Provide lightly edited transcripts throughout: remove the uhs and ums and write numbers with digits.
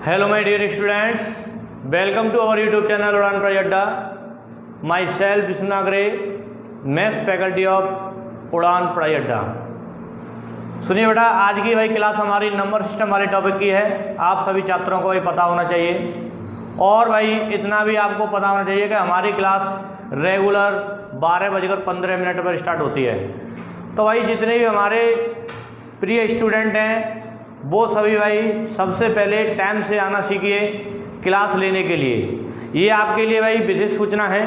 Hello my dear students, welcome to our YouTube channel Udaan Padhai अड्डा। My self Vishnu Nagare, maths faculty of उड़ान पढ़ाई अड्डा। सुनिए बेटा, आज की भाई क्लास हमारी नंबर सिस्टम वाले टॉपिक की है। आप सभी छात्रों को भाई पता होना चाहिए, और भाई इतना भी आपको पता होना चाहिए कि हमारी क्लास रेगुलर 12:15 पर स्टार्ट होती है। तो भाई जितने भी हमारे प्रिय स्टूडेंट हैं वो सभी भाई सबसे पहले टाइम से आना सीखिए क्लास लेने के लिए। ये आपके लिए भाई विशेष सूचना है,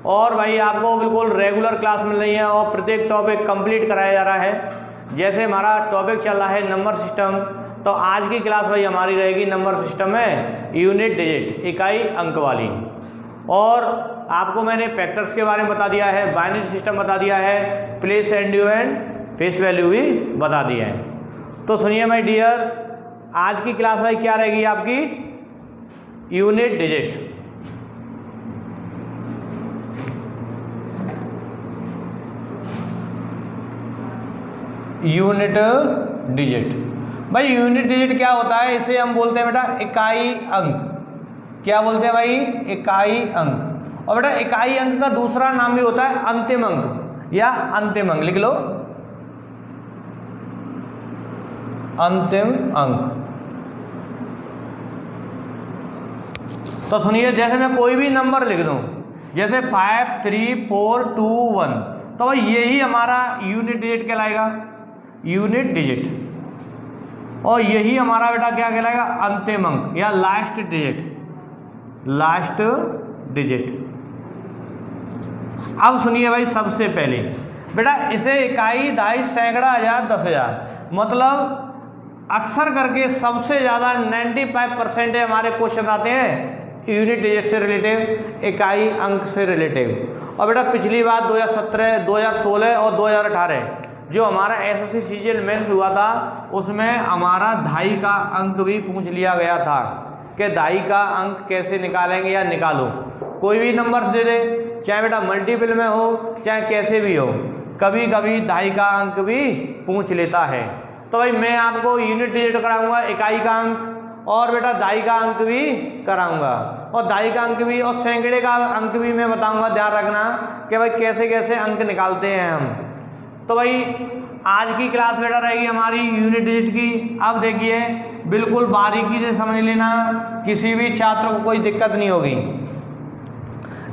और भाई आपको बिल्कुल रेगुलर क्लास मिल रही है और प्रत्येक टॉपिक कंप्लीट कराया जा रहा है। जैसे हमारा टॉपिक चल रहा है नंबर सिस्टम, तो आज की क्लास भाई हमारी रहेगी नंबर सिस्टम में यूनिट डिजिट, इकाई अंक वाली। और आपको मैंने फैक्टर्स के बारे में बता दिया है, बाइनरी सिस्टम बता दिया है, place and due and face value भी बता दिया है। तो सुनिए माय डियर, आज की क्लास भाई क्या रहेगी आपकी? Unit digit. यूनिट डिजिट भाई, यूनिट डिजिट क्या होता है? इसे हम बोलते हैं बेटा इकाई अंक। क्या बोलते हैं भाई? इकाई अंक। और बेटा इकाई अंक का दूसरा नाम भी होता है अंतिम अंक या अंतिम अंक। लिख लो, अंतिम अंक। तो सुनिए, जैसे मैं कोई भी नंबर लिख दूं, जैसे 5 3 4 2 1, तो भाई यही हमारा यूनिट डिजिट कहलाएगा, यूनिट डिजिट। और यही हमारा बेटा क्या कहलाएगा? अंतिम अंक या लास्ट डिजिट, लास्ट डिजिट। अब सुनिए भाई, सबसे पहले बेटा इसे इकाई, दहाई, सैकड़ा, हजार, 10,000, मतलब अक्सर करके सबसे ज़्यादा 95% हमारे क्वेश्चन आते हैं यूनिट डिजिट से रिलेटिव, इकाई अंक से रिलेटिव। और बेटा पिछली बार 2017, 2016 और 2018 जो हमारा एसएससी सीजीएल मेंस हुआ था, उसमें हमारा दहाई का अंक भी पूछ लिया गया था कि दहाई का अंक कैसे निकालेंगे या निकालो। कोई भी नंबर दे दे, चाहे बेटा मल्टीपल में हो चाहे कैसे भी हो, कभी कभी दहाई का अंक भी पूछ लेता है। तो भाई मैं आपको यूनिट डिजिट कराऊंगा, इकाई का अंक, और बेटा दहाई का अंक भी कराऊंगा, और दहाई का अंक भी और सैकड़े का अंक भी मैं बताऊंगा। ध्यान रखना कि भाई कैसे कैसे अंक निकालते हैं हम। तो भाई आज की क्लास बेटा रहेगी हमारी यूनिट डिजिट की। अब देखिए, बिल्कुल बारीकी से समझ लेना, किसी भी छात्र को कोई दिक्कत नहीं होगी।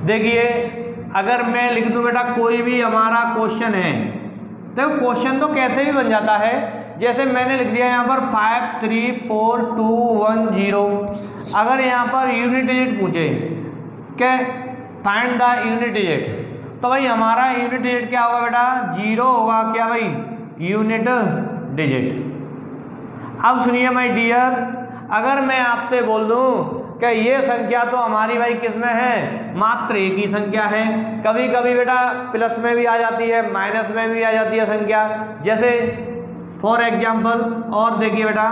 देखिए, अगर मैं लिख दूं बेटा कोई भी हमारा क्वेश्चन है, तो क्वेश्चन तो कैसे भी बन जाता है। जैसे मैंने लिख दिया यहाँ पर 5 3 4 2 1 0। अगर यहाँ पर यूनिट डिजिट पूछे क्या, फाइंड द यूनिट डिजिट, तो भाई हमारा यूनिट डिजिट क्या होगा बेटा? 0 होगा। क्या भाई? Unit digit. अब सुनिए माय डियर, अगर मैं आपसे बोल दूं कि ये संख्या तो हमारी भाई किस में है? मात्र एक ही संख्या है। कभी कभी बेटा प्लस में भी आ जाती है, माइनस में भी आ जाती है संख्या। जैसे फॉर एग्जाम्पल, और देखिए बेटा,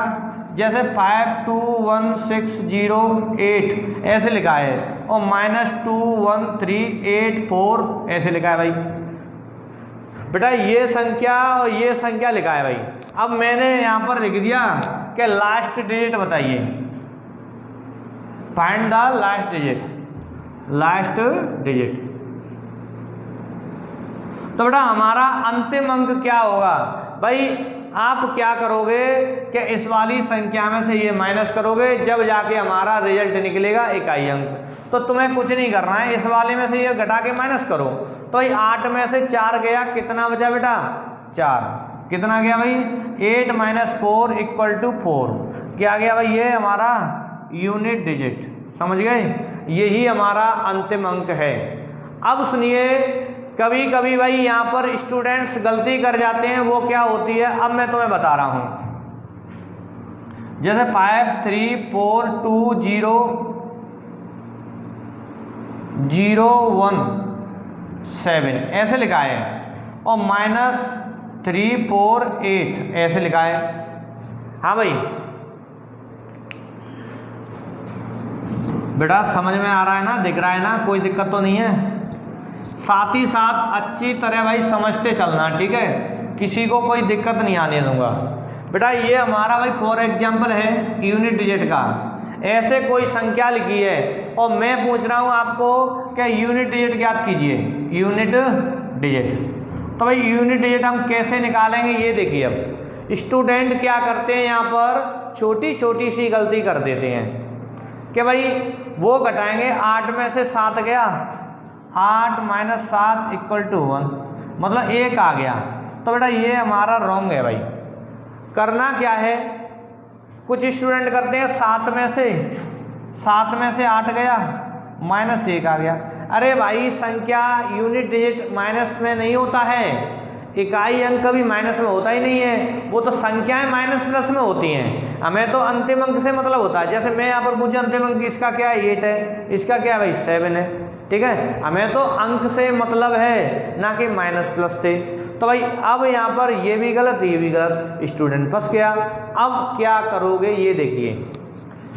जैसे 5 2 1 6 0 8 ऐसे लिखा है, और -2 1 3 8 4 ऐसे लिखा है भाई। बेटा ये संख्या और ये संख्या लिखा है भाई। अब मैंने यहाँ पर लिख दिया कि लास्ट डिजिट बताइए, find the last digit, last digit. तो बेटा हमारा अंतिम अंक क्या होगा भाई? आप क्या करोगे कि इस वाली संख्या में से ये माइनस करोगे, जब जाके हमारा रिजल्ट निकलेगा इकाई अंक। तो तुम्हें कुछ नहीं करना है, इस वाले में से ये घटा के माइनस करो। तो भाई 8 में से 4 गया, कितना बचा बेटा? 4। कितना गया भाई? 8 - 4 = 4। क्या गया भाई? ये हमारा यूनिट डिजिट। समझ गए? यही हमारा अंतिम अंक है। अब सुनिए, कभी कभी भाई यहाँ पर स्टूडेंट्स गलती कर जाते हैं, वो क्या होती है अब मैं तुम्हें बता रहा हूँ। जैसे 5 3 4 2 0 0 1 7 ऐसे लिखा है, और -3 4 8 ऐसे लिखा है। हाँ भाई बेटा समझ में आ रहा है ना? दिख रहा है ना? कोई दिक्कत तो नहीं है? साथ ही साथ अच्छी तरह भाई समझते चलना, ठीक है? किसी को कोई दिक्कत नहीं आने दूंगा। बेटा ये हमारा भाई फॉर एग्जाम्पल है यूनिट डिजिट का। ऐसे कोई संख्या लिखी है और मैं पूछ रहा हूँ आपको कि यूनिट डिजिट ज्ञात कीजिए, यूनिट डिजिट। तो भाई यूनिट डिजिट हम कैसे निकालेंगे ये देखिए। अब स्टूडेंट क्या करते हैं, यहाँ पर छोटी छोटी सी गलती कर देते हैं कि भाई वो घटाएंगे, 8 में से 7 गया, 8 - 7 = 1, मतलब 1 आ गया। तो बेटा ये हमारा रॉन्ग है भाई। करना क्या है, कुछ स्टूडेंट करते हैं 7 में से 8 गया, -1 आ गया। अरे भाई संख्या यूनिट डिजिट माइनस में नहीं होता है, इकाई अंक कभी माइनस में होता ही नहीं है, वो तो संख्याएं माइनस प्लस में होती हैं। हमें तो अंतिम अंक से मतलब होता है। जैसे मैं यहाँ पर पूछूं अंतिम अंक इसका क्या है, 8 है, इसका क्या है भाई 7 है, ठीक है। हमें तो अंक से मतलब है, ना कि माइनस प्लस से। तो भाई अब यहाँ पर ये भी गलत, ये भी गलत, स्टूडेंट फंस गया। अब क्या करोगे ये देखिए।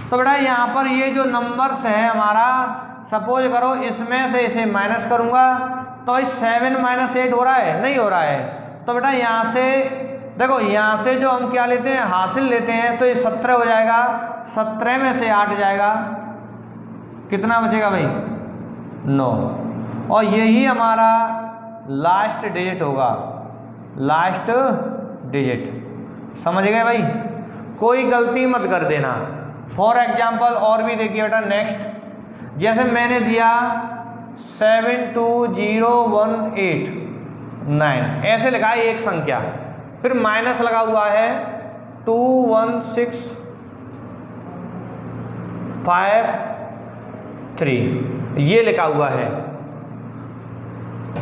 तो बेटा यहाँ पर ये जो नंबर्स है हमारा, सपोज करो इसमें से इसे माइनस करूँगा तो भाई 7 - 8 हो रहा है, नहीं हो रहा है। तो बेटा यहाँ से देखो, यहाँ से जो हम क्या लेते हैं, हासिल लेते हैं, तो ये 17 हो जाएगा। 17 में से 8 जाएगा, कितना बचेगा भाई 9। और यही हमारा लास्ट डिजिट होगा, लास्ट डिजिट। समझ गए भाई, कोई गलती मत कर देना। फॉर एग्जाम्पल और भी देखिए बेटा नेक्स्ट, जैसे मैंने दिया 72018 ऐसे लिखा है एक संख्या, फिर माइनस लगा हुआ है 21653 ये लिखा हुआ है,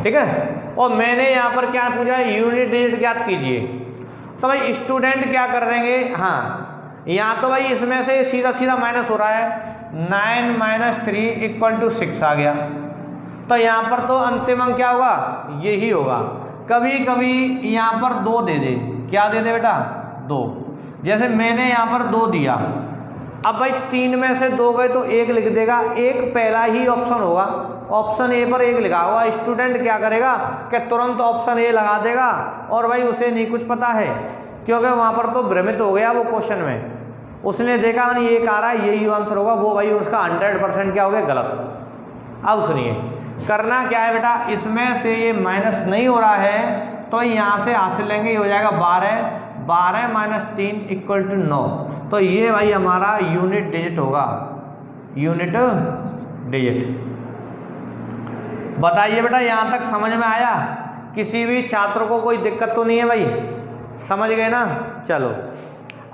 ठीक है। और मैंने यहाँ पर क्या पूछा है, यूनिट डिजिट ज्ञात कीजिए। तो भाई स्टूडेंट क्या कर देंगे, हाँ यहाँ तो भाई इसमें से सीधा सीधा माइनस हो रहा है, 9 - 3 = 6 आ गया। तो यहाँ पर तो अंतिम अंक क्या होगा, यही होगा। कभी कभी यहाँ पर 2 दे दे, क्या दे दे बेटा 2, जैसे मैंने यहाँ पर 2 दिया। अब भाई 3 में से 2 गए तो 1 लिख देगा, एक पहला ही ऑप्शन होगा, ऑप्शन ए पर 1 लिखा होगा। स्टूडेंट क्या करेगा कि तुरंत ऑप्शन ए लगा देगा, और भाई उसे नहीं कुछ पता है, क्योंकि वहाँ पर तो भ्रमित हो गया वो क्वेश्चन में। उसने देखा नहीं 1 आ रहा है, यही आंसर होगा, वो भाई उसका 100% क्या हो गया, गलत। अब सुनिए करना क्या है बेटा, इसमें से ये माइनस नहीं हो रहा है तो यहाँ से हासिल लेंगे, ये हो जाएगा 12 - 3 = 9। तो ये भाई हमारा यूनिट डिजिट होगा, यूनिट डिजिट। बताइए बेटा यहाँ तक समझ में आया, किसी भी छात्र को कोई दिक्कत तो नहीं है भाई, समझ गए ना। चलो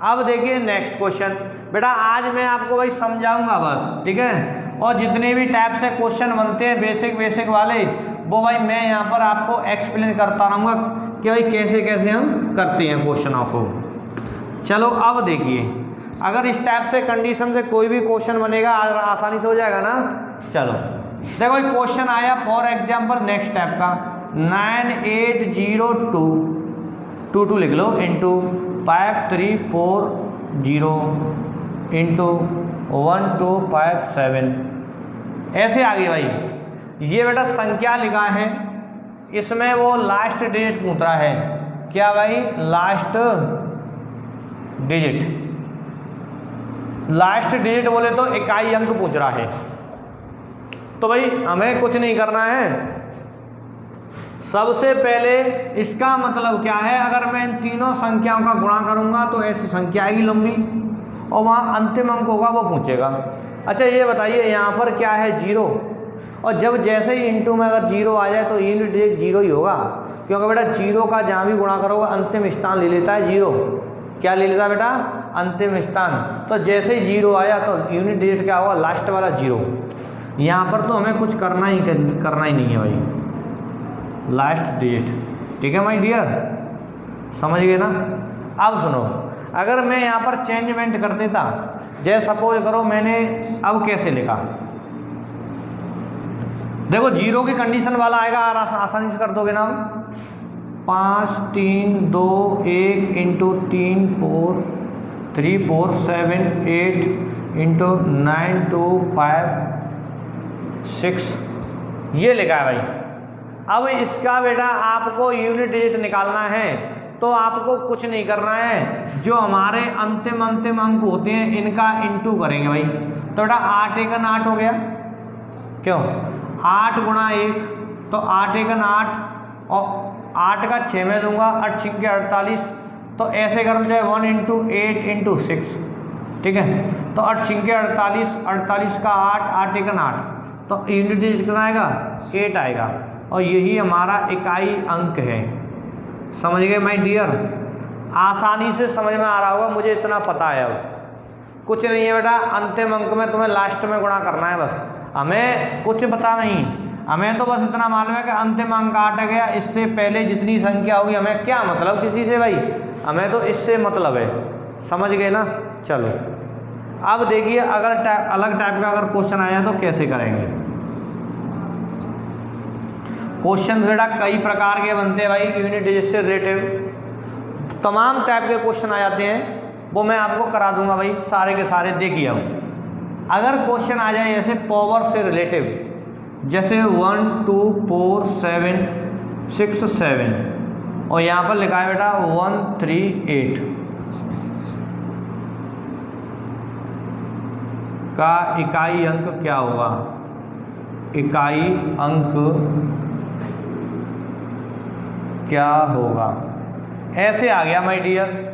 अब देखिए नेक्स्ट क्वेश्चन। बेटा आज मैं आपको भाई समझाऊंगा बस, ठीक है। और जितने भी टाइप से क्वेश्चन बनते हैं बेसिक वाले, वो भाई मैं यहाँ पर आपको एक्सप्लेन करता रहूँगा कि भाई कैसे कैसे हम करते हैं क्वेश्चनों को। चलो अब देखिए, अगर इस टाइप से कंडीशन से कोई भी क्वेश्चन बनेगा आसानी से हो जाएगा ना। चलो देखो एक क्वेश्चन आया फॉर एग्जाम्पल नेक्स्ट टाइप का, 980222 लिख लो इंटू 5340 इंटू 1257 ऐसे आ गई भाई। ये बेटा संख्या लिखा है, इसमें वो लास्ट डिजिट पूछ रहा है, क्या भाई लास्ट डिजिट। लास्ट डिजिट बोले तो इकाई अंक पूछ रहा है। तो भाई हमें कुछ नहीं करना है, सबसे पहले इसका मतलब क्या है, अगर मैं इन तीनों संख्याओं का गुणा करूंगा तो ऐसी संख्या आएगी लंबी, और वहाँ अंतिम अंक होगा वो पूछेगा। अच्छा ये बताइए यहाँ पर क्या है 0, और जब जैसे ही इंटू में अगर 0 आ जाए तो यूनिट डिजिट 0 ही होगा, क्योंकि बेटा 0 का जहाँ भी गुणा करोगे अंतिम स्थान ले लेता है 0। क्या ले लेता है बेटा, अंतिम स्थान। तो जैसे ही 0 आया तो यूनिट डिजिट क्या होगा, लास्ट वाला 0। यहाँ पर तो हमें कुछ करना ही नहीं है भाई, लास्ट डिजिट, ठीक है माय डियर, समझ गए ना। अब सुनो, अगर मैं यहाँ पर चेंजमेंट कर देता, जैसे सपोज करो मैंने अब कैसे लिखा, देखो 0 की कंडीशन वाला आएगा, आसानी से कर दोगे ना। 5 3 2 1 इंटू 3 4 3 4 7 8 इंटू 9 2 5 6 ये लिखा है भाई। अब इसका बेटा आपको यूनिट डिजिट निकालना है, तो तो आपको कुछ नहीं करना है, जो हमारे अंतिम अंक होते हैं इनका इंटू करेंगे भाई। तो बेटा 8 एकन 8 हो गया, क्यों 8 गुणा 1, तो 8 एकन 8 और 8 का 6 में दूंगा, 8 6 के 48, तो ऐसे कर लो चाहे 1 इंटू 8 इंटू 6, ठीक है। तो 8 6 के 48, 48 का 8, 8 एकन 8, तो यूनिट डिजिट कितना आएगा 8 आएगा, और यही हमारा इकाई अंक है। समझ गए माय डियर, आसानी से समझ में आ रहा होगा, मुझे इतना पता है। अब कुछ नहीं है बेटा, अंतिम अंक में तुम्हें लास्ट में गुणा करना है बस, हमें कुछ पता नहीं, हमें तो बस इतना मालूम है कि अंतिम अंक 8 आ गया, इससे पहले जितनी संख्या होगी हमें क्या मतलब किसी से भाई, हमें तो इससे मतलब है। समझ गए ना। चलो अब देखिए अगर अलग टाइप का अगर क्वेश्चन आया तो कैसे करेंगे। क्वेश्चन बेटा कई प्रकार के बनते हैं भाई, यूनिट डिजिट से रिलेटेड तमाम टाइप के क्वेश्चन आ जाते हैं, वो मैं आपको करा दूंगा भाई सारे के सारे। देखिए अब अगर क्वेश्चन आ जाए जैसे पावर से रिलेटिव, जैसे 1 2 4 7 6 7 और यहाँ पर लिखा है बेटा 1 3 8 का इकाई अंक क्या होगा, इकाई अंक क्या होगा, ऐसे आ गया माय डियर।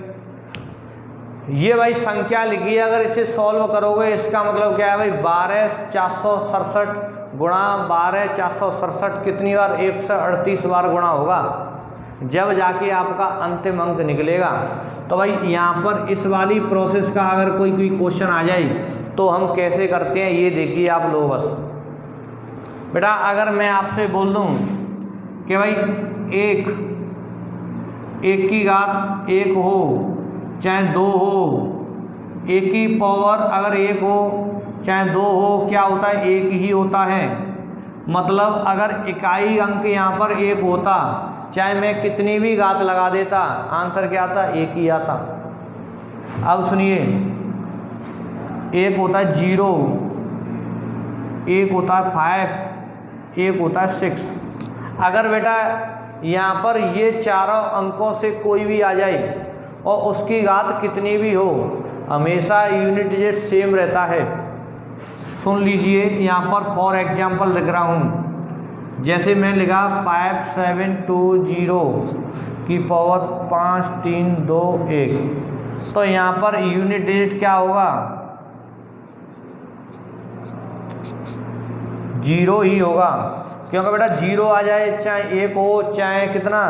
ये भाई संख्या लिखी है, अगर इसे सॉल्व करोगे इसका मतलब क्या है भाई, 12 467 गुणा 12 467 कितनी बार, 138 बार गुणा होगा, जब जाके आपका अंतिम अंक निकलेगा। तो भाई यहाँ पर इस वाली प्रोसेस का अगर कोई क्वेश्चन आ जाए तो हम कैसे करते हैं ये देखिए आप लोग। बस बेटा अगर मैं आपसे बोल दूँ कि भाई एक की घात 1 हो चाहे 2 हो, एक की पावर अगर 1 हो चाहे 2 हो, क्या होता है 1 ही होता है। मतलब अगर इकाई अंक यहाँ पर 1 होता, चाहे मैं कितनी भी घात लगा देता, आंसर क्या आता, 1 ही आता। अब सुनिए, एक होता है 0, एक होता है 5, एक होता है 6। अगर बेटा यहाँ पर ये चारों अंकों से कोई भी आ जाए और उसकी घात कितनी भी हो, हमेशा यूनिट डिजिट सेम रहता है। सुन लीजिए यहाँ पर फॉर एग्जांपल लिख रहा हूँ, जैसे मैं लिखा 5720 की पावर 5 3 2 1, तो यहाँ पर यूनिट डिजिट क्या होगा, 0 ही होगा। क्योंकि बेटा 0 आ जाए चाहे 1 हो चाहे कितना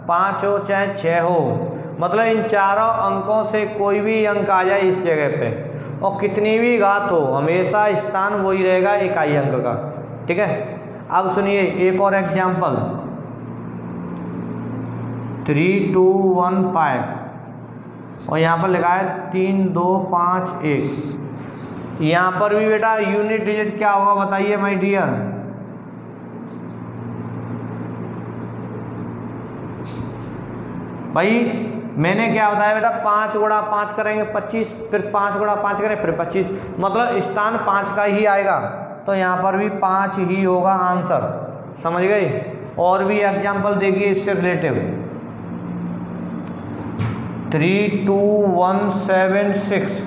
5 हो चाहे 6 हो, मतलब इन चारों अंकों से कोई भी अंक आ जाए इस जगह पे और कितनी भी घात हो, हमेशा स्थान वही रहेगा इकाई अंक का। ठीक है, अब सुनिए एक और एग्जाम्पल 3215 और यहाँ पर लिखा है 3251। यहाँ पर भी बेटा यूनिट डिजिट क्या होगा बताइए माय डियर। भाई मैंने क्या बताया बेटा, 5 गुणा 5 करेंगे 25, फिर 5 गुणा 5 करें फिर 25, मतलब स्थान 5 का ही आएगा। तो यहाँ पर भी 5 ही होगा आंसर। समझ गए। और भी एग्जाम्पल देखिए इससे रिलेटिव 32176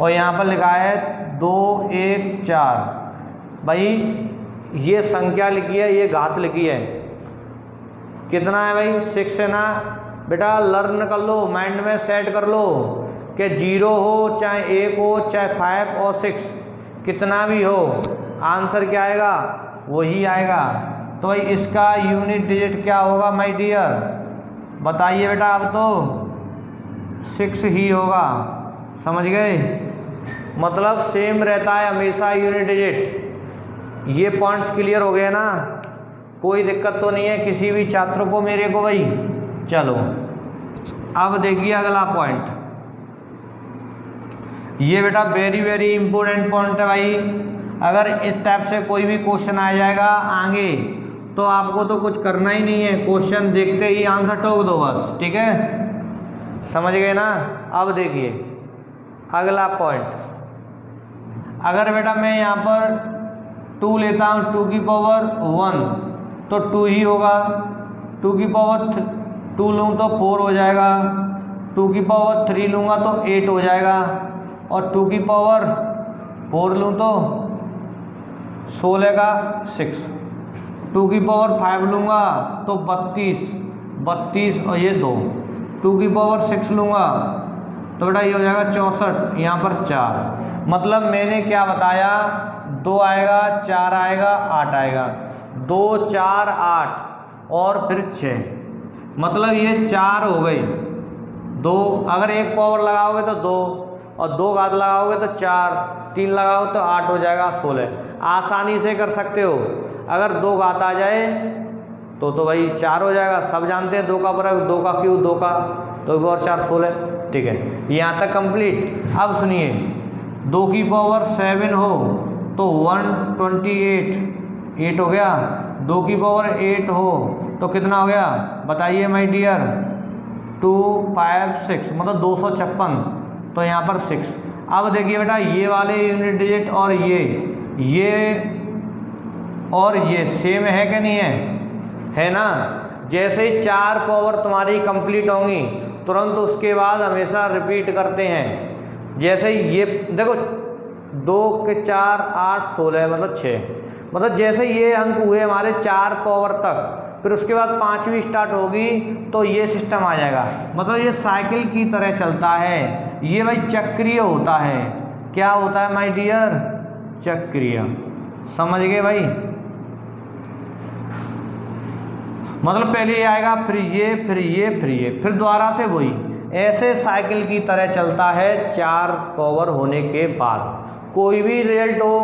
और यहाँ पर लिखा है 214। भाई ये संख्या लिखी है, ये घात लिखी है, कितना है भाई 6 है ना। बेटा लर्न कर लो, माइंड में सेट कर लो कि 0 हो चाहे 1 हो चाहे 5 और 6 कितना भी हो, आंसर क्या आएगा, वही आएगा। तो भाई इसका यूनिट डिजिट क्या होगा माय डियर, बताइए बेटा। अब तो 6 ही होगा। समझ गए, मतलब सेम रहता है हमेशा यूनिट डिजिट। ये पॉइंट्स क्लियर हो गए ना, कोई दिक्कत तो नहीं है किसी भी छात्र को मेरे को भाई। चलो अब देखिए अगला पॉइंट, ये बेटा वेरी वेरी इंपॉर्टेंट पॉइंट है भाई। अगर इस टाइप से कोई भी क्वेश्चन आ जाएगा आगे तो आपको तो कुछ करना ही नहीं है, क्वेश्चन देखते ही आंसर ठोक दो बस। ठीक है, समझ गए ना। अब देखिए अगला पॉइंट, अगर बेटा मैं यहाँ पर 2 लेता हूँ 2 की पावर 1 तो 2 ही होगा, 2 की पावर 2 लूँ तो 4 हो जाएगा, 2 की पावर 3 लूँगा तो 8 हो जाएगा, और 2 की पावर 4 लूँ तो 16 का 6, 2 की पावर 5 लूँगा तो 32 और ये 2, 2 की पावर 6 लूँगा तो बेटा ये हो जाएगा 64, यहाँ पर 4। मतलब मैंने क्या बताया, 2 आएगा, 4 आएगा, 8 आएगा, 2 4 8 और फिर 6, मतलब ये 4 हो गई। 2 अगर एक पावर लगाओगे तो 2, और 2 घात लगाओगे तो 4, 3 लगाओ तो 8 हो जाएगा 16। आसानी से कर सकते हो। अगर 2 घात आ जाए तो भाई 4 हो जाएगा, सब जानते हैं 2 का वर्ग, 2 का क्यूब, 2 का 2 और 4 16। ठीक है, यहाँ तक कंप्लीट। अब सुनिए, 2 की पावर 7 हो तो 128, 8 हो गया। 2 की पावर 8 हो तो कितना हो गया बताइए माय डियर, 256, मतलब 256, तो यहाँ पर 6। अब देखिए बेटा, ये वाले यूनिट डिजिट और ये सेम है कि नहीं है ना। जैसे ही 4 पावर तुम्हारी कंप्लीट होंगी तुरंत उसके बाद हमेशा रिपीट करते हैं। जैसे ये देखो, 2 के 4 8 16, मतलब 6, मतलब जैसे ये अंक हुए हमारे 4 पावर तक, फिर उसके बाद 5वीं स्टार्ट होगी तो ये सिस्टम आ जाएगा। मतलब ये साइकिल की तरह चलता है, ये भाई चक्रीय होता है। क्या होता है माय डियर, चक्रीय। समझ गए भाई। मतलब पहले ये आएगा, फिर ये, फिर ये, फिर ये, फिर दोबारा से वही, ऐसे साइकिल की तरह चलता है 4 पावर होने के बाद। कोई भी रिजल्ट हो,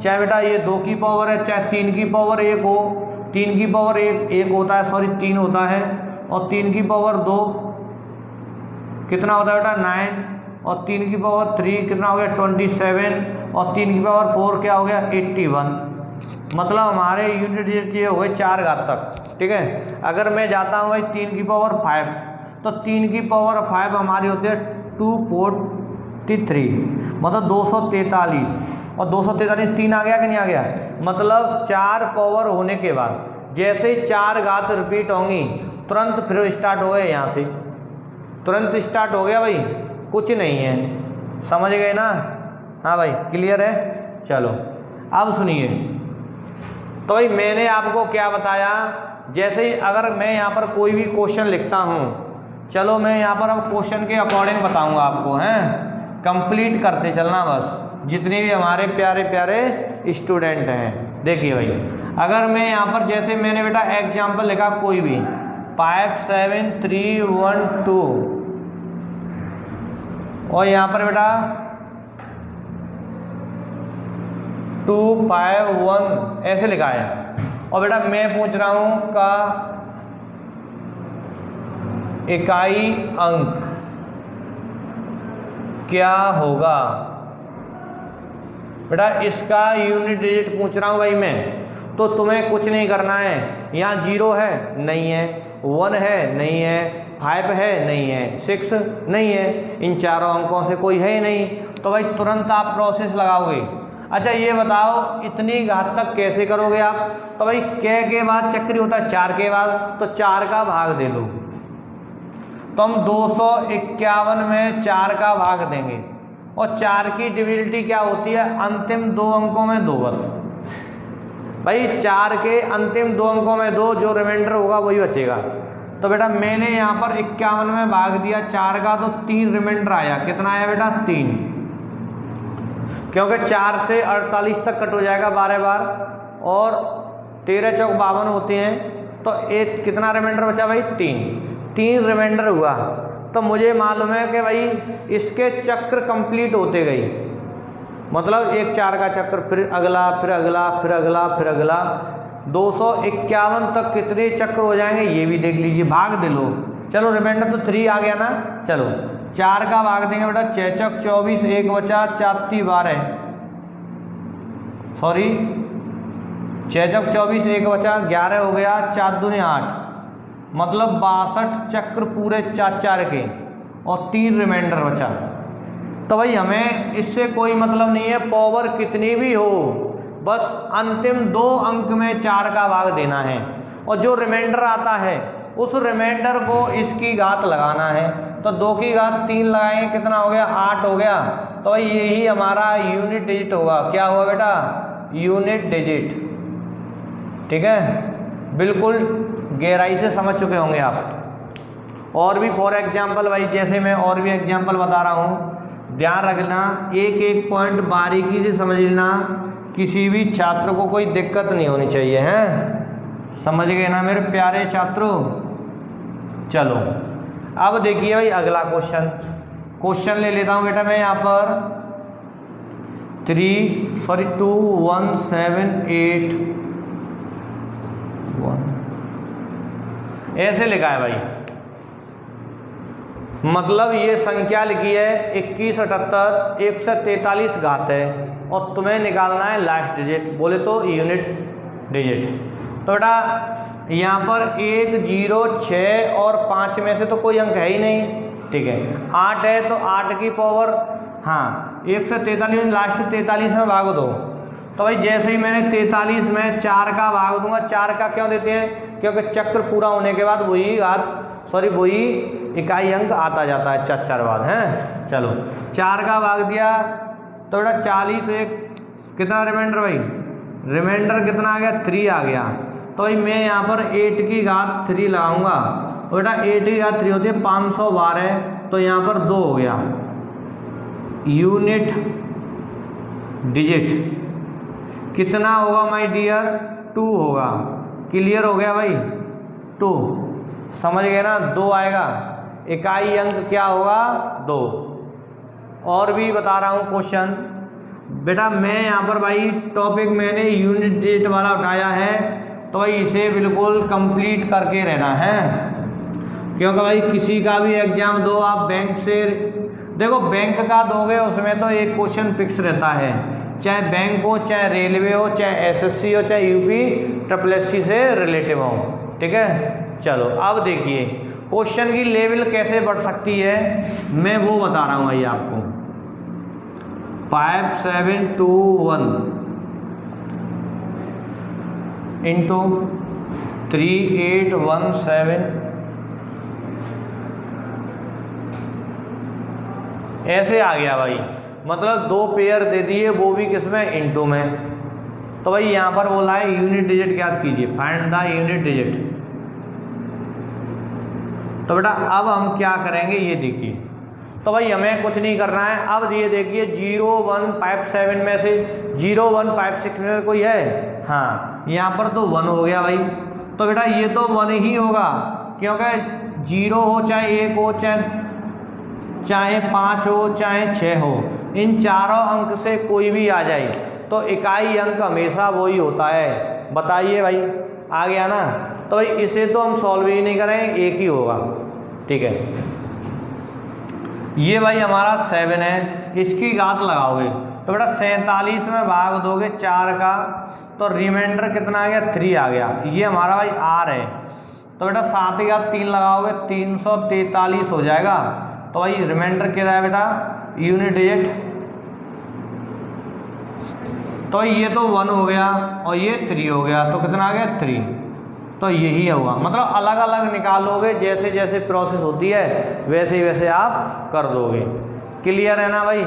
चाहे बेटा ये 2 की पावर है, चाहे 3 की पावर 1 हो, 3 की पावर 1 होता है, सॉरी 3 होता है, और 3 की पावर 2 कितना होता है बेटा 9, और 3 की पावर 3 कितना हो गया 27, और 3 की पावर 4 क्या हो गया 81। मतलब हमारे यूनिट डिजिट ये हो गए 4 घात तक। ठीक है, अगर मैं जाता हूँ भाई 3 की पावर 5, तो 3 की पावर 5 हमारी होती है 243, मतलब 243, और 243 3 आ गया कि नहीं आ गया। मतलब 4 पावर होने के बाद जैसे ही 4 घात रिपीट होंगी तुरंत फिर स्टार्ट हो गए, यहाँ से तुरंत स्टार्ट हो गया भाई, कुछ नहीं है। समझ गए ना। हाँ भाई, क्लियर है। चलो अब सुनिए, तो भाई मैंने आपको क्या बताया, जैसे ही अगर मैं यहाँ पर कोई भी क्वेश्चन लिखता हूँ, चलो मैं यहाँ पर अब क्वेश्चन के अकॉर्डिंग बताऊँगा आपको, हैं कंप्लीट करते चलना बस, जितने भी हमारे प्यारे प्यारे स्टूडेंट हैं। देखिए भाई, अगर मैं यहाँ पर जैसे मैंने बेटा एग्जाम्पल लिखा कोई भी 5 7 3 1 2, और यहाँ पर बेटा 2 5 1 ऐसे लिखा है, और बेटा मैं पूछ रहा हूँ का इकाई अंक क्या होगा। बेटा इसका यूनिट डिजिट पूछ रहा हूँ भाई मैं, तो तुम्हें कुछ नहीं करना है। यहाँ 0 है नहीं है, 1 है नहीं है, 5 है नहीं है, 6 नहीं है, इन चारों अंकों से कोई है ही नहीं, तो भाई तुरंत आप प्रोसेस लगाओगे। अच्छा ये बताओ इतनी घात तक कैसे करोगे आप, तो भाई के बाद चक्री होता है 4 के बाद, तो 4 का भाग दे दो, तो हम 251 में 4 का भाग देंगे, और 4 की डिविजिबिलिटी क्या होती है, अंतिम 2 अंकों में 2 बस। भाई 4 के अंतिम 2 अंकों में 2, जो रिमाइंडर होगा वही बचेगा। तो बेटा मैंने यहाँ पर 51 में भाग दिया 4 का, तो 3 रिमाइंडर आया। कितना आया बेटा 3, क्योंकि 4 से 48 तक कट हो जाएगा 12 बार, और 13 चौक 52 होते हैं, तो एक कितना रिमाइंडर बचा भाई 3 रिमाइंडर हुआ। तो मुझे मालूम है कि भाई इसके चक्र कंप्लीट होते गई, मतलब एक 4 का चक्र, फिर अगला, फिर अगला, फिर अगला, फिर अगला, 251 तक कितने चक्र हो जाएंगे ये भी देख लीजिए, भाग दे लो। चलो रिमाइंडर तो 3 आ गया ना, चलो 4 का भाग देंगे बेटा, 6 चौक 24, 1 बचा, 4 3 12, सॉरी 6 चौक 24, 1 बचा, 11 हो गया, 4 दूनी 8, मतलब 62 चक्र पूरे 4 के, और 3 रिमाइंडर बचा। तो भाई हमें इससे कोई मतलब नहीं है, पावर कितनी भी हो, बस अंतिम 2 अंक में 4 का भाग देना है, और जो रिमाइंडर आता है उस रिमाइंडर को इसकी घात लगाना है। तो 2 की घात 3 लगाएंगे, कितना हो गया, 8 हो गया। तो भाई यही हमारा यूनिट डिजिट होगा। क्या होगा बेटा, यूनिट डिजिट। ठीक है, बिल्कुल गहराई से समझ चुके होंगे आप। और भी फॉर एग्जाम्पल भाई, जैसे मैं और भी एग्जाम्पल बता रहा हूँ, ध्यान रखना, एक एक पॉइंट बारीकी से समझ लेना, किसी भी छात्र को कोई दिक्कत नहीं होनी चाहिए, हैं, समझ गए ना मेरे प्यारे छात्रों। चलो अब देखिए भाई अगला क्वेश्चन ले लेता हूँ बेटा मैं यहाँ पर 2178 ऐसे लिखा है भाई। मतलब ये संख्या लिखी है 2178 143 घात है, और तुम्हें निकालना है लास्ट डिजिट, बोले तो यूनिट डिजिट। तो बेटा यहाँ पर 1 0 6 और 5 में से तो कोई अंक है ही नहीं। ठीक है, 8 है तो 8 की पावर, हाँ 143 लास्ट 43 में भाग दो। तो भाई जैसे ही मैंने 43 में 4 का भाग दूंगा, 4 का क्यों देते हैं, क्योंकि चक्र पूरा होने के बाद वही इकाई अंक आता जाता है चार बाद, हैं। चलो 4 का भाग दिया तो बेटा 40 एक कितना रिमाइंडर भाई, रिमाइंडर कितना आ गया, 3 आ गया। तो भाई मैं यहाँ पर 8 की घात 3 लगाऊंगा, तो बेटा 8 की घात 3 होती है 512, तो यहाँ पर 2 हो गया यूनिट डिजिट। कितना होगा माय डियर, 2 होगा। क्लियर हो गया भाई, 2 समझ गए ना, 2 आएगा, इकाई अंक क्या होगा, 2। और भी बता रहा हूँ क्वेश्चन बेटा, मैं यहाँ पर भाई टॉपिक मैंने यूनिट डिजिट वाला उठाया है, तो भाई इसे बिल्कुल कंप्लीट करके रहना है, क्योंकि भाई किसी का भी एग्जाम दो आप बैंक से, देखो बैंक का दोगे उसमें तो एक क्वेश्चन फिक्स रहता है, चाहे बैंक हो, चाहे रेलवे हो, चाहे एसएससी हो, चाहे यूपी SSC से रिलेटिव हो। ठीक है, चलो अब देखिए क्वेश्चन की लेवल कैसे बढ़ सकती है, मैं वो बता रहा हूँ भाई आपको। 5721 इंटू 3817 ऐसे आ गया भाई। मतलब 2 पेयर दे दिए, वो भी किसमें, इंटू में। तो भाई यहाँ पर बोला है यूनिट डिजिट ज्ञात कीजिए, फाइंड द यूनिट डिजिट। तो बेटा अब हम क्या करेंगे ये देखिए। तो भाई हमें कुछ नहीं करना है, अब ये देखिए 0157 में से 0156 में से कोई है, हाँ यहाँ पर तो 1 हो गया भाई। तो बेटा ये तो 1 ही होगा, क्योंकि 0 हो चाहे 1 हो चाहे 5 हो चाहे 6 हो, इन चारों अंक से कोई भी आ जाए तो इकाई अंक हमेशा वही होता है। बताइए भाई, आ गया ना। तो भाई इसे तो हम सॉल्व ही नहीं करेंगे, एक ही होगा। ठीक है, ये भाई हमारा 7 है, इसकी घात लगाओगे तो बेटा 47 में भाग दोगे 4 का, तो रिमाइंडर कितना आ गया, 3 आ गया। ये हमारा भाई R है, तो बेटा 7 की घात 3 लगाओगे 343 हो जाएगा। तो भाई रिमाइंडर क्या है बेटा, यूनिट डिजिट। तो ये तो 1 हो गया और ये 3 हो गया, तो कितना आ गया, 3। तो यही होगा, मतलब अलग अलग निकालोगे, जैसे जैसे प्रोसेस होती है वैसे ही वैसे आप कर दोगे। क्लियर है ना भाई,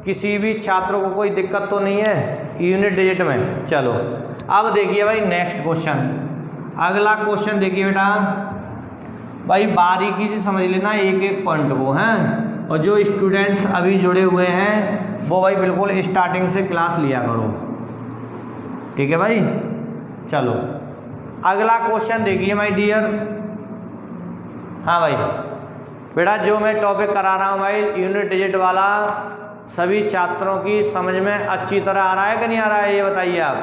किसी भी छात्र को कोई दिक्कत तो नहीं है यूनिट डिजिट में। चलो अब देखिए भाई नेक्स्ट क्वेश्चन, अगला क्वेश्चन देखिए बेटा, भाई बारीकी से समझ लेना एक एक पॉइंट को, हैं। और जो स्टूडेंट्स अभी जुड़े हुए हैं वो भाई बिल्कुल स्टार्टिंग से क्लास लिया करो। ठीक है भाई, चलो अगला क्वेश्चन देखिए माय डियर। हाँ भाई बेटा, जो मैं टॉपिक करा रहा हूँ भाई यूनिट डिजिट वाला, सभी छात्रों की समझ में अच्छी तरह आ रहा है कि नहीं आ रहा है, ये बताइए आप।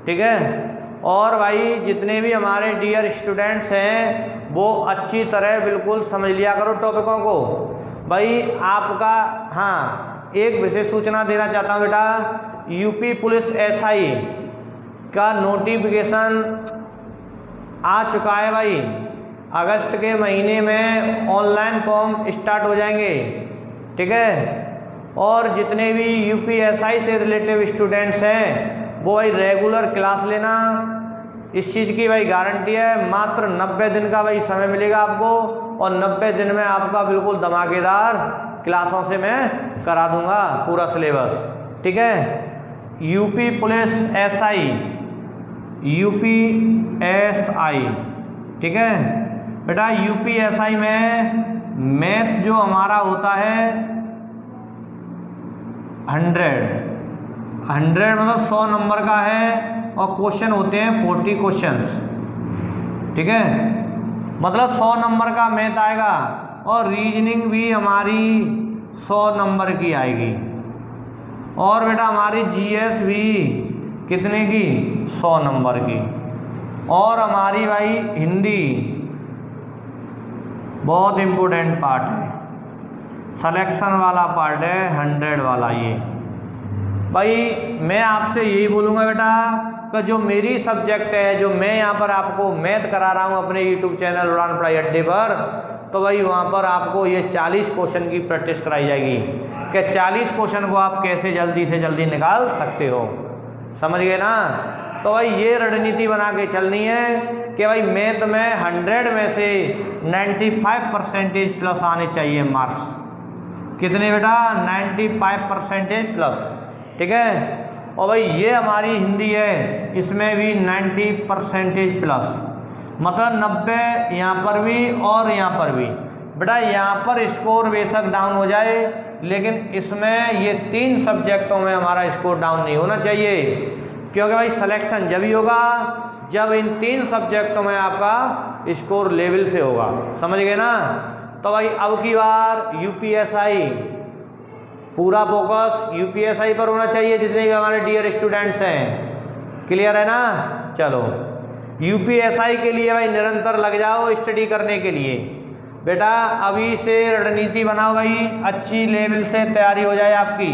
ठीक है, और भाई जितने भी हमारे डियर स्टूडेंट्स हैं वो अच्छी तरह बिल्कुल समझ लिया करो टॉपिकों को। भाई आपका, हाँ एक विशेष सूचना देना चाहता हूँ बेटा, यूपी पुलिस SI का नोटिफिकेशन आ चुका है भाई। अगस्त के महीने में ऑनलाइन फॉर्म स्टार्ट हो जाएंगे। ठीक है, और जितने भी यूपी SI से रिलेटिव स्टूडेंट्स हैं वो भाई रेगुलर क्लास लेना, इस चीज़ की भाई गारंटी है, मात्र 90 दिन का भाई समय मिलेगा आपको और 90 दिन में आपका बिल्कुल धमाकेदार क्लासों से मैं करा दूंगा पूरा सिलेबस। ठीक है। यूपी पुलिस एसआई, यूपीएसआई, ठीक है बेटा। यूपीएसआई में मैथ जो हमारा होता है 100 मतलब 100 नंबर का है और क्वेश्चन होते हैं 40 क्वेश्चंस। ठीक है, मतलब 100 नंबर का मैथ आएगा और रीजनिंग भी हमारी 100 नंबर की आएगी और बेटा हमारी जीएस भी कितने की 100 नंबर की। और हमारी भाई हिंदी बहुत इम्पोर्टेंट पार्ट है, सिलेक्शन वाला पार्ट है 100 वाला। ये भाई मैं आपसे यही बोलूँगा बेटा कि जो मेरी सब्जेक्ट है, जो मैं यहाँ पर आपको मैथ करा रहा हूँ अपने यूट्यूब चैनल उड़ान पढ़ाई अड्डे पर, तो भाई वहाँ पर आपको ये 40 क्वेश्चन की प्रैक्टिस कराई जाएगी कि 40 क्वेश्चन को आप कैसे जल्दी से जल्दी निकाल सकते हो। समझ गए ना। तो भाई ये रणनीति बना के चलनी है कि भाई मैथ में 100 में से 95% प्लस आने चाहिए मार्क्स। कितने बेटा 95% प्लस। ठीक है। और भाई ये हमारी हिंदी है, इसमें भी 90% प्लस, मतलब 90 यहाँ पर भी और यहाँ पर भी। बेटा यहाँ पर स्कोर बेशक डाउन हो जाए लेकिन इसमें ये 3 सब्जेक्टों में हमारा स्कोर डाउन नहीं होना चाहिए, क्योंकि भाई सिलेक्शन जब ही होगा जब इन 3 सब्जेक्टों में आपका स्कोर लेवल से होगा। समझ गए ना। तो भाई अब की बार यूपीएसआई पूरा फोकस यूपीएसआई पर होना चाहिए, जितने भी हमारे डियर स्टूडेंट्स हैं। क्लियर है ना। चलो यूपीएसआई के लिए भाई निरंतर लग जाओ स्टडी करने के लिए। बेटा अभी से रणनीति बनाओ भाई, अच्छी लेवल से तैयारी हो जाए आपकी,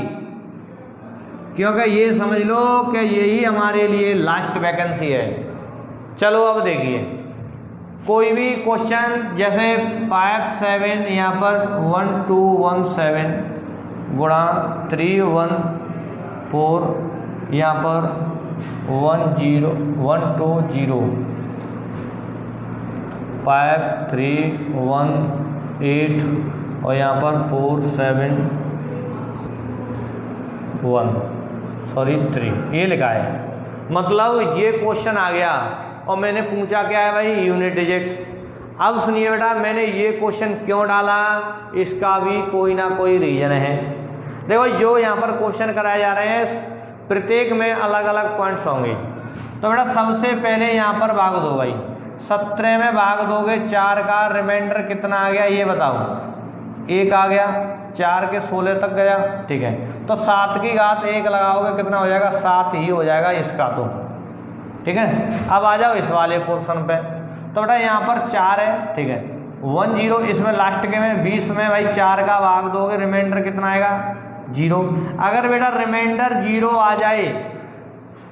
क्योंकि ये समझ लो कि यही हमारे लिए लास्ट वैकेंसी है। चलो अब देखिए कोई भी क्वेश्चन जैसे 5 7 यहाँ पर 1 2 1 7 गुणा 3 1 4 यहाँ पर 1 0 1 2 0 5 3 1 8 और यहाँ पर 4 7 1 सॉरी 3 ये लिखा है। मतलब ये क्वेश्चन आ गया और मैंने पूछा क्या है भाई यूनिट डिजिट। अब सुनिए बेटा मैंने ये क्वेश्चन क्यों डाला, इसका भी कोई ना कोई रीजन है। देखो जो यहाँ पर क्वेश्चन कराए जा रहे हैं प्रत्येक में अलग अलग पॉइंट्स होंगे। तो बेटा सबसे पहले यहाँ पर भाग दो भाई, 17 में भाग दोगे 4 का रिमाइंडर कितना आ गया ये बताओ। 1 आ गया, 4 के 16 तक गया। ठीक है, तो 7 की घात 1 लगाओगे कितना हो जाएगा 7 ही हो जाएगा इसका। तो ठीक है, अब आ जाओ इस वाले पोर्शन पे। तो बेटा यहाँ पर 4 है। ठीक है, 1 0 इसमें लास्ट के में 20 में भाई 4 का भाग दोगे रिमाइंडर कितना आएगा 0। अगर बेटा रिमाइंडर 0 आ जाए,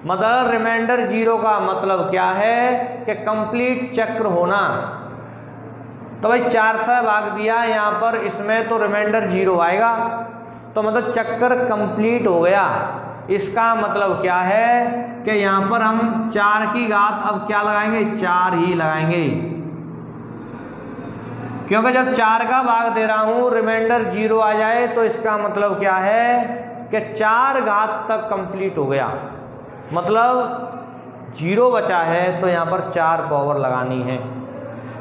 मतलब रिमाइंडर 0 का मतलब क्या है कि कंप्लीट चक्र होना। तो भाई 4 से भाग दिया यहाँ पर इसमें तो रिमाइंडर 0 आएगा, तो मतलब चक्कर कंप्लीट हो गया। इसका मतलब क्या है कि यहाँ पर हम 4 की घात अब क्या लगाएंगे 4 ही लगाएंगे, क्योंकि जब 4 का भाग दे रहा हूँ रिमाइंडर 0 आ जाए तो इसका मतलब क्या है कि 4 घात तक कंप्लीट हो गया, मतलब 0 बचा है तो यहाँ पर 4 पावर लगानी है,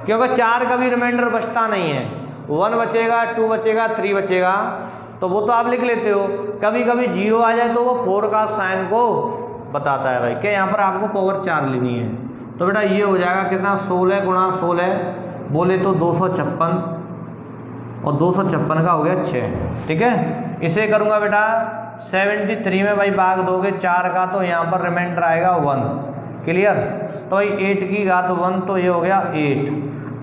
क्योंकि 4 का भी रिमाइंडर बचता नहीं है। 1 बचेगा, 2 बचेगा, 3 बचेगा, तो वो तो आप लिख लेते हो। कभी कभी 0 आ जाए तो वो 4 का साइन को बताता है भाई कि यहाँ पर आपको पावर 4 लेनी है। तो बेटा ये हो जाएगा कितना 16 गुणा 16 बोले तो 256 और 256 का हो गया 6। ठीक है, इसे करूँगा बेटा 73 में भाई भाग दोगे 4 का तो यहाँ पर रिमाइंडर आएगा 1। क्लियर। तो भाई 8 की घात 1 तो ये हो गया 8।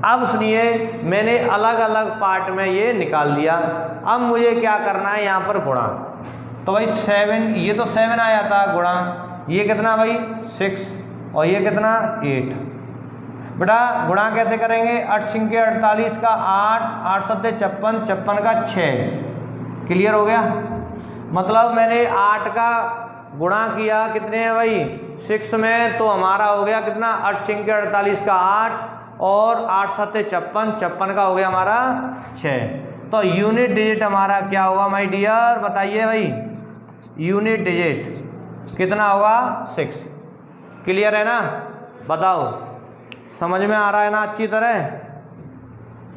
अब सुनिए मैंने अलग अलग पार्ट में ये निकाल लिया। अब मुझे क्या करना है यहाँ पर गुणा। तो भाई 7 ये तो 7 आया था गुणा, ये कितना भाई 6 और ये कितना 8। बेटा गुणा कैसे करेंगे 8 6 के 48 का 8 8 7 56 56 का 6। क्लियर हो गया। मतलब मैंने 8 का गुणा किया कितने हैं भाई 6 में, तो हमारा हो गया कितना 8 × 48 का 8 और 8 × 7 = 56 का हो गया हमारा 6। तो यूनिट डिजिट हमारा क्या होगा माय डियर, बताइए भाई। यूनिट डिजिट कितना होगा 6। क्लियर है ना, बताओ समझ में आ रहा है ना अच्छी तरह।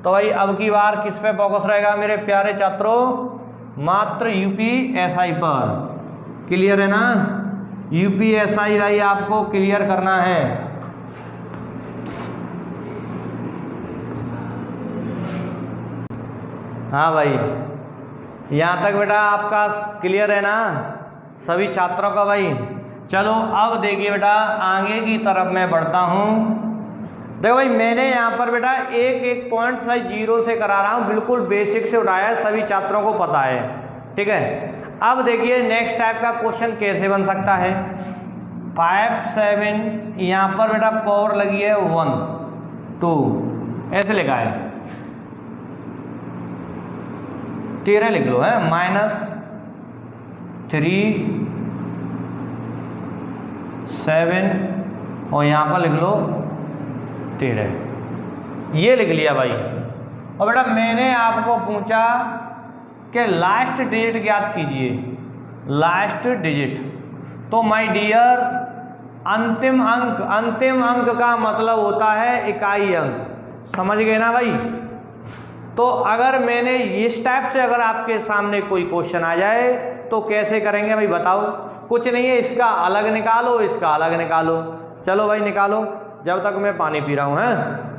तो भाई अब की बार किस पे फोकस रहेगा मेरे प्यारे छात्रों, मात्र यूपीएसआई पर। क्लियर है ना, यूपीएसआई भाई आपको क्लियर करना है। हाँ भाई, यहाँ तक बेटा आपका क्लियर है ना सभी छात्रों का भाई। चलो अब देखिए बेटा आगे की तरफ मैं बढ़ता हूँ। देखो भाई मैंने यहाँ पर बेटा एक पॉइंट भाई 0 से करा रहा हूँ, बिल्कुल बेसिक से उठाया है, सभी छात्रों को पता है। ठीक है, अब देखिए नेक्स्ट टाइप का क्वेश्चन कैसे बन सकता है। 5 7 यहाँ पर बेटा पावर लगी है 1 2 ऐसे लिखा है, 13 लिख लो है, -3 7 और यहाँ पर लिख लो 13, ये लिख लिया भाई। और बेटा मैंने आपको पूछा कि लास्ट डिजिट ज्ञात कीजिए, लास्ट डिजिट। तो माय डियर अंतिम अंक का मतलब होता है इकाई अंक, समझ गए ना भाई। तो अगर मैंने इस टाइप से अगर आपके सामने कोई क्वेश्चन आ जाए तो कैसे करेंगे भाई बताओ। कुछ नहीं है, इसका अलग निकालो, इसका अलग निकालो। चलो भाई निकालो, जब तक मैं पानी पी रहा हूं। है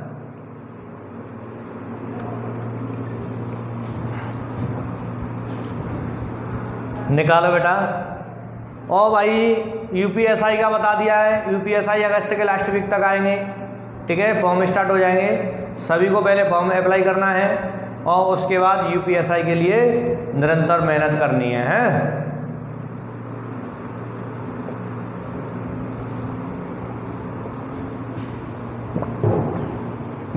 निकालो बेटा। और भाई यूपीएसआई का बता दिया है, यूपीएसआई अगस्त के लास्ट वीक तक आएंगे। ठीक है, फॉर्म स्टार्ट हो जाएंगे, सभी को पहले फॉर्म अप्लाई करना है और उसके बाद यूपीएसआई के लिए निरंतर मेहनत करनी है।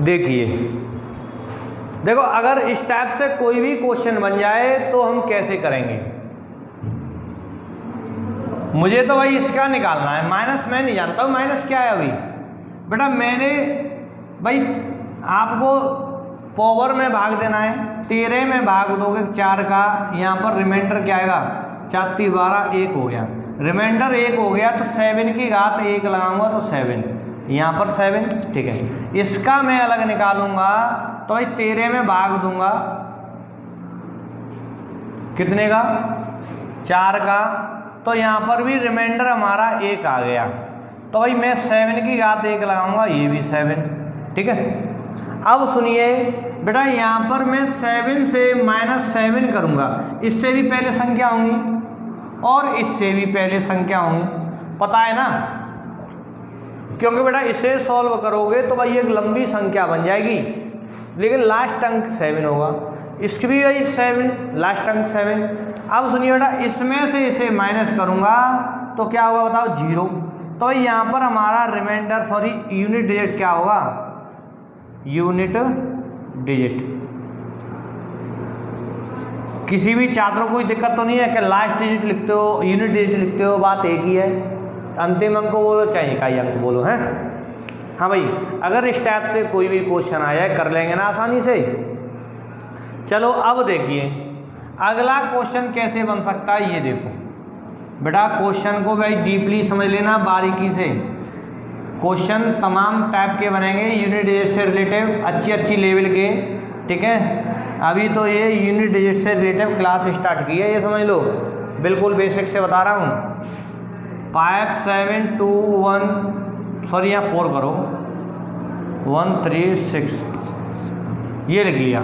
देखिए देखो अगर इस टाइप से कोई भी क्वेश्चन बन जाए तो हम कैसे करेंगे। मुझे तो भाई इसका निकालना है, माइनस मैं नहीं जानता हूँ माइनस क्या है अभी। बेटा मैंने भाई आपको पावर में भाग देना है, 13 में भाग दोगे 4 का, यहाँ पर रिमाइंडर क्या आएगा 4 × 12 1 हो गया, रिमाइंडर 1 हो गया तो 7 की घात 1 लगाऊंगा तो 7, यहाँ पर 7। ठीक है, इसका मैं अलग निकालूंगा तो भाई 13 में भाग दूंगा कितने का 4 का, तो यहाँ पर भी रिमाइंडर हमारा 1 आ गया। तो भाई मैं 7 की घात 1 लगाऊंगा, ये भी 7। ठीक है, अब सुनिए बेटा यहाँ पर मैं 7 से -7 करूँगा, इससे भी पहले संख्या होंगी और इससे भी पहले संख्या होंगी, पता है ना। क्योंकि बेटा इसे सॉल्व करोगे तो भाई एक लंबी संख्या बन जाएगी, लेकिन लास्ट अंक 7 होगा, इसकी भी वही 7, लास्ट अंक 7। अब सुनिए बेटा इसमें से इसे माइनस करूँगा तो क्या होगा बताओ 0। तो यहाँ पर हमारा रिमाइंडर यूनिट डिजिट क्या होगा, यूनिट डिजिट। किसी भी छात्र को कोई दिक्कत तो नहीं है कि लास्ट डिजिट लिखते हो यूनिट डिजिट लिखते हो, बात एक ही है, अंतिम अंक को बोलो चाहे इकाई अंक बोलो। हैं हाँ भाई, अगर इस टाइप से कोई भी क्वेश्चन आ जाए कर लेंगे ना आसानी से। चलो अब देखिए अगला क्वेश्चन कैसे बन सकता है, ये देखो बेटा क्वेश्चन को भाई डीपली समझ लेना बारीकी से। क्वेश्चन तमाम टाइप के बनेंगे यूनिट डिजिट से रिलेटिव, अच्छी लेवल के। ठीक है, अभी तो ये यूनिट डिजिट से रिलेटिव क्लास स्टार्ट की है, ये समझ लो, बिल्कुल बेसिक से बता रहा हूँ। 5 7 2 1 सॉरी यहाँ 4 करो 1 3 6 ये लिख लिया,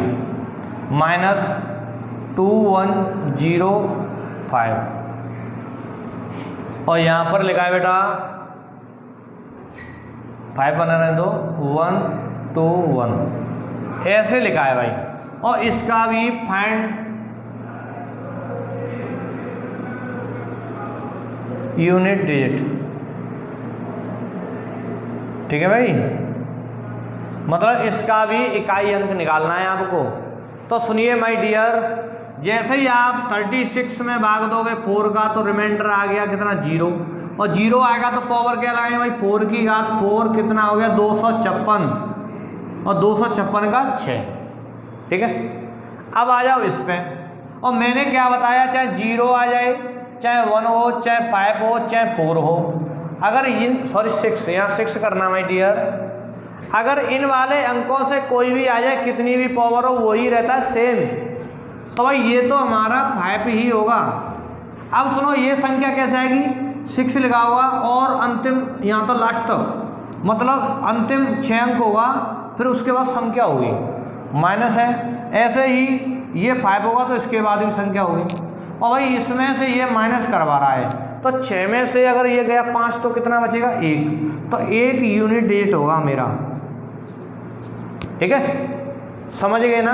-2 1 0 5 और यहाँ पर लिखा है बेटा 5 बना रहने दो 1 2 1 ऐसे लिखा है भाई। और इसका भी फाइंड यूनिट डिजिट। ठीक है भाई, मतलब इसका भी इकाई अंक निकालना है आपको। तो सुनिए माय डियर, जैसे ही आप 36 में भाग दोगे 4 का तो रिमाइंडर आ गया कितना 0, और 0 आएगा तो पावर क्या लगाएंगे भाई 4 की घात 4 कितना हो गया 256, और 256 का 6। ठीक है, अब आ जाओ इस पे, और मैंने क्या बताया चाहे 0 आ जाए, चाहे 1 हो, चाहे 5 हो, चाहे 4 हो, अगर इन 6 यहाँ 6 करना माय डियर, अगर इन वाले अंकों से कोई भी आ जाए कितनी भी पावर हो वही रहता है सेम, तो भाई ये तो हमारा 5 ही होगा। अब सुनो ये संख्या कैसे आएगी, 6 लिखा होगा और अंतिम यहाँ तो लास्ट तक मतलब अंतिम 6 अंक होगा, फिर उसके बाद संख्या होगी माइनस है, ऐसे ही ये 5 होगा तो इसके बाद भी संख्या होगी, और भाई इसमें से ये माइनस करवा रहा है तो 6 में से अगर ये गया 5 तो कितना बचेगा 1, तो 1 यूनिट डिजिट होगा मेरा। ठीक है, समझ गए ना,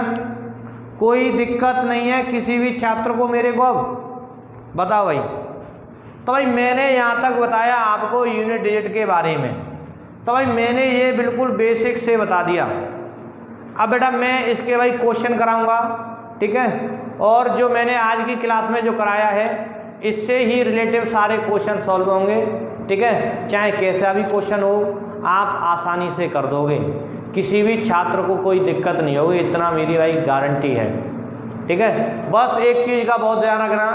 कोई दिक्कत नहीं है किसी भी छात्र को मेरे को। अब बताओ भाई, तो भाई मैंने यहाँ तक बताया आपको यूनिट डिजिट के बारे में, तो भाई मैंने ये बिल्कुल बेसिक से बता दिया। अब बेटा मैं इसके भाई क्वेश्चन कराऊंगा, ठीक है, और जो मैंने आज की क्लास में जो कराया है इससे ही रिलेटिव सारे क्वेश्चन सॉल्व होंगे। ठीक है, चाहे कैसा भी क्वेश्चन हो आप आसानी से कर दोगे, किसी भी छात्र को कोई दिक्कत नहीं होगी, इतना मेरी भाई गारंटी है। ठीक है, बस एक चीज़ का बहुत ध्यान रखना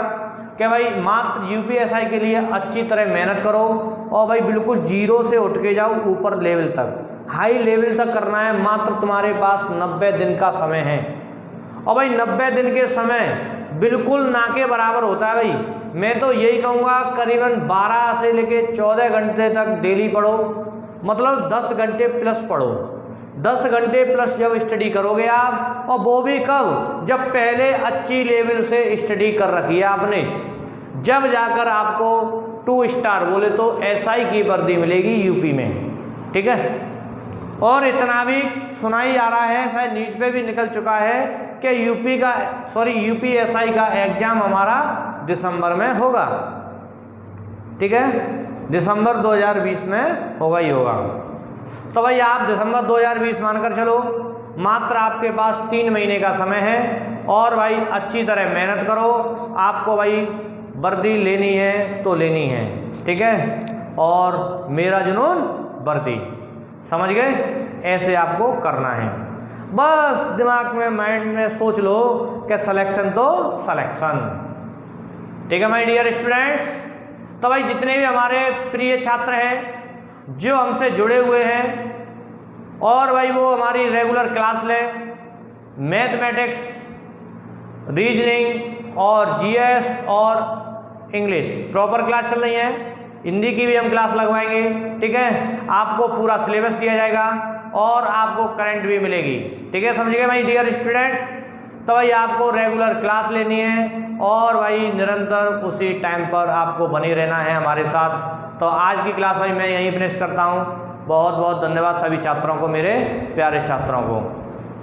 कि भाई मात्र यूपीएसआई के लिए अच्छी तरह मेहनत करो, और भाई बिल्कुल 0 से उठ के जाओ ऊपर लेवल तक, हाई लेवल तक करना है। मात्र तुम्हारे पास 90 दिन का समय है, और भाई 90 दिन के समय बिल्कुल ना के बराबर होता है भाई। मैं तो यही कहूँगा करीबन 12 से लेके 14 घंटे तक डेली पढ़ो, मतलब 10 घंटे प्लस पढ़ो। 10 घंटे प्लस जब स्टडी करोगे आप, और वो भी कब, जब पहले अच्छी लेवल से स्टडी कर रखी है आपने, जब जाकर आपको 2 स्टार बोले तो एसआई की वर्दी मिलेगी यूपी में। ठीक है, और इतना भी सुना ही आ रहा है, शायद न्यूज पे भी निकल चुका है कि यूपीएसआई का एग्जाम हमारा दिसंबर में होगा। ठीक है, दिसंबर 2020 में होगा ही होगा। तो भाई आप दिसंबर 2020 मानकर चलो, मात्र आपके पास 3 महीने का समय है, और भाई अच्छी तरह मेहनत करो। आपको भाई वर्दी लेनी है तो लेनी है, ठीक है, और मेरा जुनून वर्दी, समझ गए, ऐसे आपको करना है। बस दिमाग में माइंड में सोच लो कि सिलेक्शन तो सिलेक्शन। ठीक है माय डियर स्टूडेंट्स, तो भाई जितने भी हमारे प्रिय छात्र हैं जो हमसे जुड़े हुए हैं, और भाई वो हमारी रेगुलर क्लास ले, मैथमेटिक्स, रीजनिंग और जीएस और इंग्लिश प्रॉपर क्लास चल रही है, हिंदी की भी हम क्लास लगवाएंगे। ठीक है, आपको पूरा सिलेबस दिया जाएगा और आपको करंट भी मिलेगी। ठीक है, समझिए भाई डियर स्टूडेंट्स, तो भाई आपको रेगुलर क्लास लेनी है, और भाई निरंतर उसी टाइम पर आपको बने रहना है हमारे साथ। तो आज की क्लास भाई मैं यहीं फिनिश करता हूँ। बहुत बहुत धन्यवाद सभी छात्रों को, मेरे प्यारे छात्रों को।